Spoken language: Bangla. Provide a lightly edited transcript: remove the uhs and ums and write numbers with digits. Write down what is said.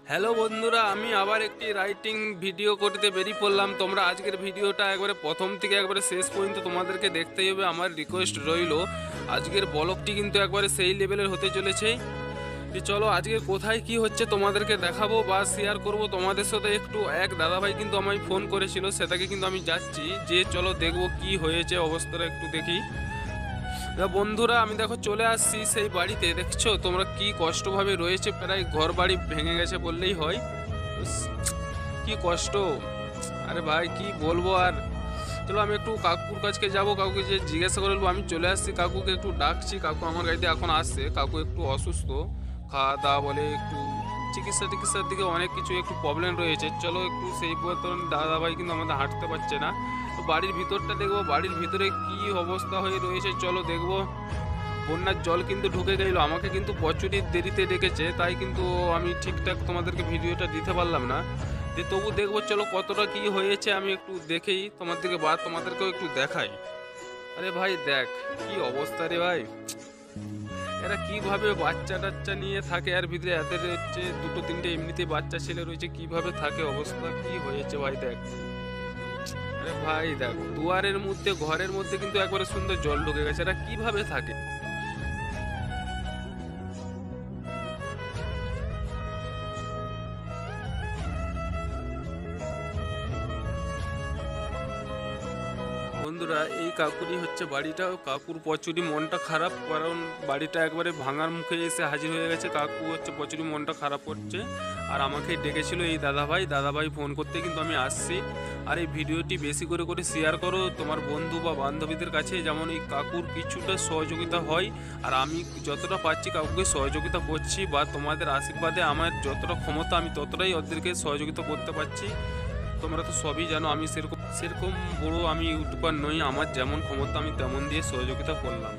হ্যালো বন্ধুরা, আমি আবার একটি রাইটিং ভিডিও করতে বেরিয়ে পড়লাম। তোমরা আজকের ভিডিওটা একবারে প্রথম থেকে একবারে শেষ পর্যন্ত তোমাদেরকে দেখতেই হবে। আমার রিকোয়েস্ট রইল, আজকের ব্লগটি কিন্তু একবারে সেই লেভেলের হতে চলেছে। যে চলো আজকে কোথায় কি হচ্ছে তোমাদেরকে দেখাবো বা শেয়ার করব তোমাদের সাথে। একটু এক দাদাভাই কিন্তু আমায় ফোন করেছিল, সেটাকে কিন্তু আমি যাচ্ছি, যে চলো দেখবো কি হয়েছে, অবস্থাটা একটু দেখি। বন্ধুরা আমি দেখো চলে আসছি সেই বাড়িতে। দেখছো তোমরা কি কষ্টভাবে রয়েছে, প্রায় ঘর বাড়ি ভেঙে গেছে বললেই হয়। উস, কি কষ্ট। আরে ভাই কি বলবো আর। চলো আমি একটু কাকুর কাছকে যাব, কাকুকে যে জিজ্ঞাসা করে নেবো। আমি চলে আসছি, কাকুকে একটু ডাকছি। কাকু আমার গাড়িতে এখন আসছে। কাকু একটু অসুস্থ, খাওয়া দাওয়া বলে একটু চিকিৎসার দিকে অনেক কিছু একটু প্রবলেম রয়েছে। চলো একটু সেই পথ। দাদা ভাই কিন্তু আমাদের হাঁটতে পারছে না। তো বাড়ির ভিতরটা দেখবো, বাড়ির ভিতরে কি অবস্থা হয়ে রয়েছে চলো দেখবো। বন্যার জল কিন্তু ঢুকে গেল, আমাকে কিন্তু প্রচুরই দেরিতে ডেকেছে, তাই কিন্তু আমি ঠিকঠাক তোমাদেরকে ভিডিওটা দিতে পারলাম না। যে তবু দেখবো চলো কতটা কি হয়েছে, আমি একটু দেখেই তোমাদেরকে বা তোমাদেরকেও একটু দেখাই। আরে ভাই দেখ কি অবস্থা রে ভাই। এরা কিভাবে বাচ্চা টাচ্চা নিয়ে থাকে, আর ভিতরে এদের হচ্ছে দুটো তিনটে এমনিতে বাচ্চা ছেলে রয়েছে, কিভাবে থাকে, অবস্থা কি হয়েছে ভাই দেখ। আরে ভাই দেখ, দুয়ারের মধ্যে ঘরের মধ্যে কিন্তু একবারে সুন্দর জল ঢুকে গেছে, এরা কিভাবে থাকে। বন্ধুরা এই কাকুরই হচ্ছে বাড়িটা। কাকুর প্রচুরই মনটা খারাপ, কারণ বাড়িটা একবারে ভাঙার মুখে এসে হাজির হয়ে গেছে। কাকু হচ্ছে প্রচুরই মনটা খারাপ করছে, আর আমাকে ডেকেছিল এই দাদাভাই ফোন করতে কিন্তু আমি আসছি। আর এই ভিডিওটি বেশি করে করে শেয়ার করো তোমার বন্ধু বা বান্ধবীদের কাছে, যেমন এই কাকুর কিছুটা সহযোগিতা হয়। আর আমি যতটা পাচ্ছি কাকুকে সহযোগিতা করছি, বা তোমাদের আশীর্বাদে আমার যতটা ক্ষমতা আমি ততটাই ওদেরকে সহযোগিতা করতে পারছি। তোমরা তো সবই জানো, আমি সেরকম সেরকম বড় আমি ইউটিউবার নই। আমার যেমন ক্ষমতা আমি তেমন দিয়ে সহযোগিতা করলাম।